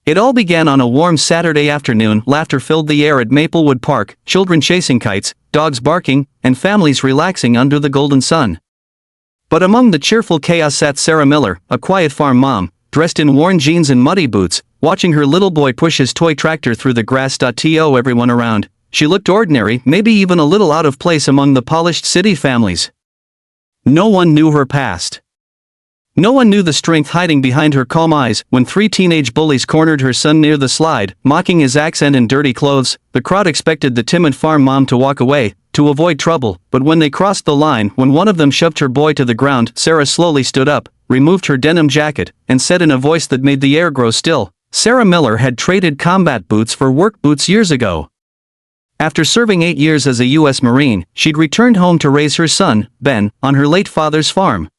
It all began on a warm Saturday afternoon. Laughter filled the air at Maplewood Park, children chasing kites, dogs barking, and families relaxing under the golden sun. But among the cheerful chaos sat Sarah Miller, a quiet farm mom, dressed in worn jeans and muddy boots, watching her little boy push his toy tractor through the grass. To everyone around, she looked ordinary, maybe even a little out of place among the polished city families. No one knew her past. No one knew the strength hiding behind her calm eyes. When three teenage bullies cornered her son near the slide, mocking his accent and dirty clothes, the crowd expected the timid farm mom to walk away, to avoid trouble. But when they crossed the line, when one of them shoved her boy to the ground, Sarah slowly stood up, removed her denim jacket, and said in a voice that made the air grow still, Sarah Miller had traded combat boots for work boots years ago. After serving 8 years as a U.S. Marine, she'd returned home to raise her son, Ben, on her late father's farm.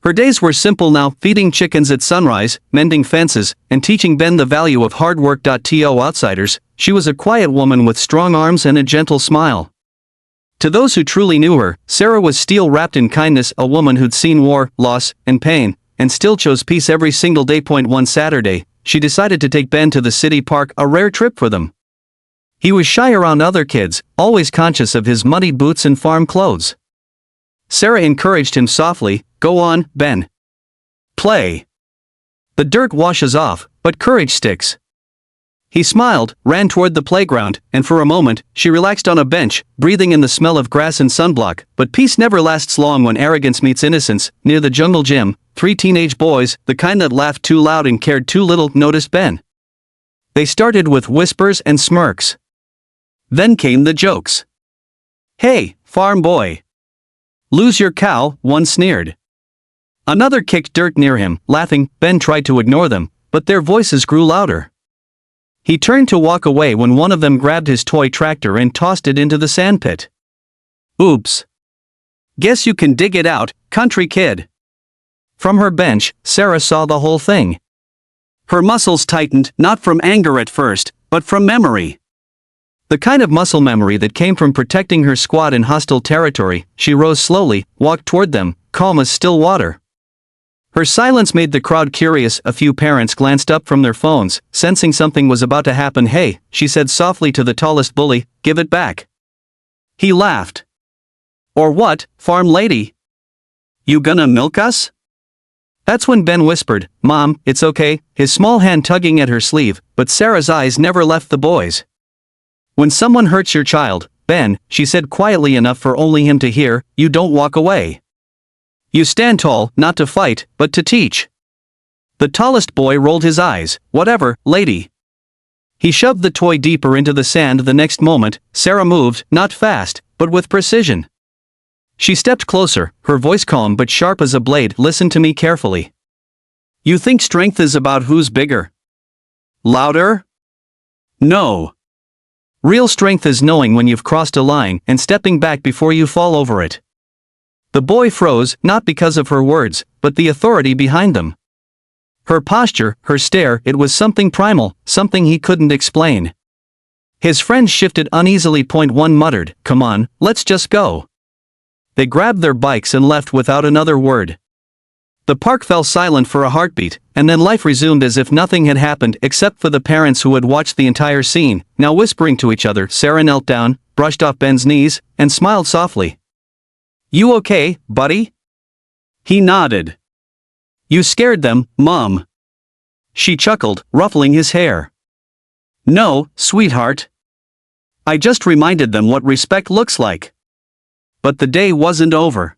Her days were simple now, feeding chickens at sunrise, mending fences, and teaching Ben the value of hard work. To outsiders, she was a quiet woman with strong arms and a gentle smile. To those who truly knew her, Sarah was steel wrapped in kindness, a woman who'd seen war, loss, and pain, and still chose peace every single day. One Saturday, she decided to take Ben to the city park, a rare trip for them. He was shy around other kids, always conscious of his muddy boots and farm clothes. Sarah encouraged him softly, "Go on, Ben. Play. The dirt washes off, but courage sticks." He smiled, ran toward the playground, and for a moment, she relaxed on a bench, breathing in the smell of grass and sunblock. But peace never lasts long when arrogance meets innocence. Near the jungle gym, three teenage boys, the kind that laughed too loud and cared too little, noticed Ben. They started with whispers and smirks. Then came the jokes. "Hey, farm boy. Lose your cow," one sneered. Another kicked dirt near him, laughing. Ben tried to ignore them, but their voices grew louder. He turned to walk away when one of them grabbed his toy tractor and tossed it into the sandpit. "Oops. Guess you can dig it out, country kid." From her bench, Sarah saw the whole thing. Her muscles tightened, not from anger at first, but from memory. The kind of muscle memory that came from protecting her squad in hostile territory. She rose slowly, walked toward them, calm as still water. Her silence made the crowd curious. A few parents glanced up from their phones, sensing something was about to happen. "Hey," she said softly to the tallest bully, "give it back." He laughed. "Or what, farm lady? You gonna milk us?" That's when Ben whispered, "Mom, it's okay," his small hand tugging at her sleeve, but Sarah's eyes never left the boys. "When someone hurts your child, Ben," she said quietly enough for only him to hear, "you don't walk away. You stand tall, not to fight, but to teach." The tallest boy rolled his eyes. "Whatever, lady." He shoved the toy deeper into the sand. The next moment, Sarah moved, not fast, but with precision. She stepped closer, her voice calm but sharp as a blade. "Listen to me carefully. You think strength is about who's bigger? Louder? No. Real strength is knowing when you've crossed a line and stepping back before you fall over it." The boy froze, not because of her words, but the authority behind them. Her posture, her stare, it was something primal, something he couldn't explain. His friends shifted uneasily. One muttered, "Come on, let's just go." They grabbed their bikes and left without another word. The park fell silent for a heartbeat, and then life resumed as if nothing had happened except for the parents who had watched the entire scene, now whispering to each other. Sarah knelt down, brushed off Ben's knees, and smiled softly. "You okay, buddy?" He nodded. "You scared them, Mom." She chuckled, ruffling his hair. "No, sweetheart. I just reminded them what respect looks like." But the day wasn't over.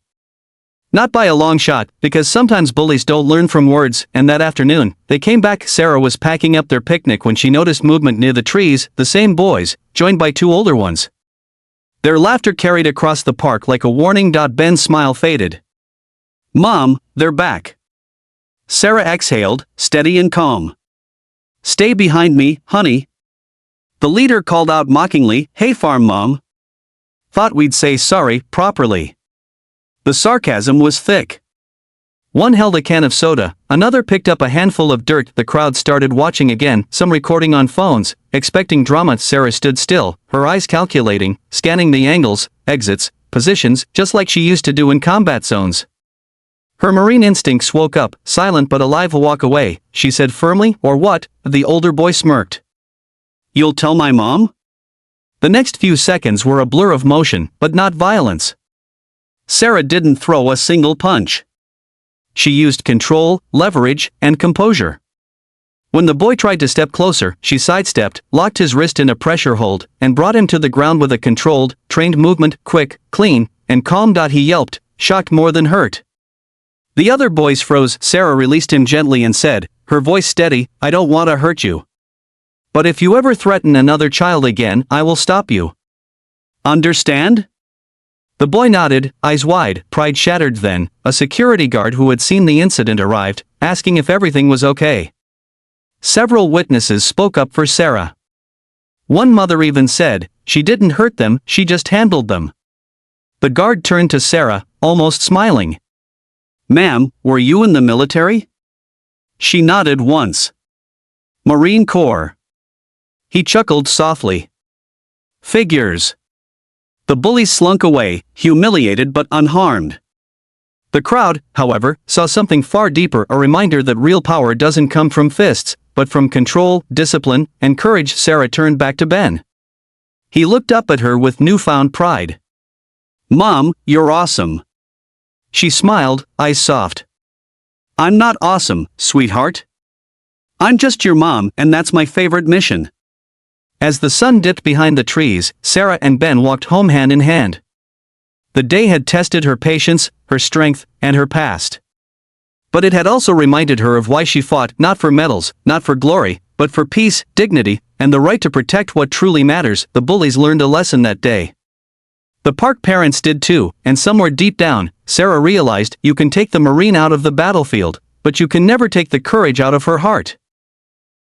Not by a long shot, because sometimes bullies don't learn from words, and that afternoon, they came back. Sarah was packing up their picnic when she noticed movement near the trees, the same boys, joined by two older ones. Their laughter carried across the park like a warning. Ben's smile faded. "Mom, they're back." Sarah exhaled, steady and calm. "Stay behind me, honey." The leader called out mockingly, "Hey farm mom. Thought we'd say sorry, properly." The sarcasm was thick. One held a can of soda, another picked up a handful of dirt. The crowd started watching again, some recording on phones, expecting drama. Sarah stood still, her eyes calculating, scanning the angles, exits, positions, just like she used to do in combat zones. Her marine instincts woke up, silent but alive. Walk away, she said firmly. Or what? The older boy smirked. You'll tell my mom? The next few seconds were a blur of motion, but not violence. Sarah didn't throw a single punch. She used control, leverage, and composure. When the boy tried to step closer, she sidestepped, locked his wrist in a pressure hold, and brought him to the ground with a controlled, trained movement, quick, clean, and calm. He yelped, shocked more than hurt. The other boys froze. Sarah released him gently and said, her voice steady, I don't want to hurt you. But if you ever threaten another child again, I will stop you. Understand? The boy nodded, eyes wide, pride shattered. Then, a security guard who had seen the incident arrived, asking if everything was okay. Several witnesses spoke up for Sarah. One mother even said, she didn't hurt them, she just handled them. The guard turned to Sarah, almost smiling. Ma'am, were you in the military? She nodded once. Marine Corps. He chuckled softly. Figures. The bullies slunk away, humiliated but unharmed. The crowd, however, saw something far deeper, a reminder that real power doesn't come from fists, but from control, discipline, and courage. Sarah turned back to Ben. He looked up at her with newfound pride. Mom, you're awesome. She smiled, eyes soft. I'm not awesome, sweetheart. I'm just your mom, and that's my favorite mission. As the sun dipped behind the trees, Sarah and Ben walked home hand in hand. The day had tested her patience, her strength, and her past. But it had also reminded her of why she fought, not for medals, not for glory, but for peace, dignity, and the right to protect what truly matters. The bullies learned a lesson that day. The park parents did too, and somewhere deep down, Sarah realized you can take the Marine out of the battlefield, but you can never take the courage out of her heart.